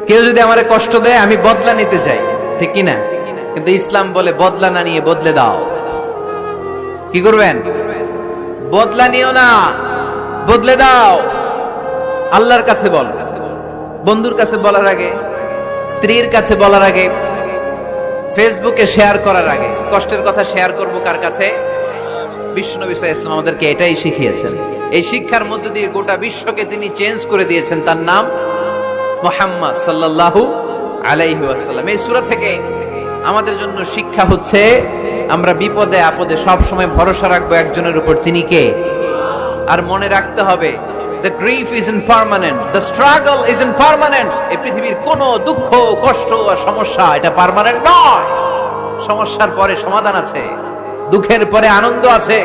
কেউ যদি আমারে কষ্ট দেয় আমি বদলা নিতে চাই, ঠিক কি না? কিন্তু ইসলাম বলে বদলা না নিয়ে বদলে দাও। কি করবেন? বদলা নিও না, বদলে দাও। আল্লাহর কাছে বল, বন্ধুর কাছে বলার আগে, স্ত্রীর কাছে বলার আগে, ফেসবুকে শেয়ার করার আগে কষ্টের কথা শেয়ার করব কার কাছে? বিশ্বনবী সাল্লাল্লাহু আলাইহি ওয়াসাল্লাম আমাদেরকে এটাই শিখিয়েছেন। এই শিক্ষার মধ্য দিয়ে গোটা বিশ্বকে তিনি চেঞ্জ করে দিয়েছেন। তার নাম মুহাম্মদ সাল্লাল্লাহু আলাইহি ওয়াসাল্লাম। এই সূরা থেকে আমাদের জন্য শিক্ষা হচ্ছে আমরা বিপদে আপদে সব সময় ভরসা রাখবো একজনের উপর, তিনি কে? আর মনে রাখতে হবে the grief isn't permanent, the struggle isn't permanent. এই পৃথিবীর কোনো দুঃখ কষ্ট আর সমস্যা এটা পার্মানেন্ট নয়। সমস্যার পরে সমাধান আছে, দুঃখের পরে আনন্দ আছে।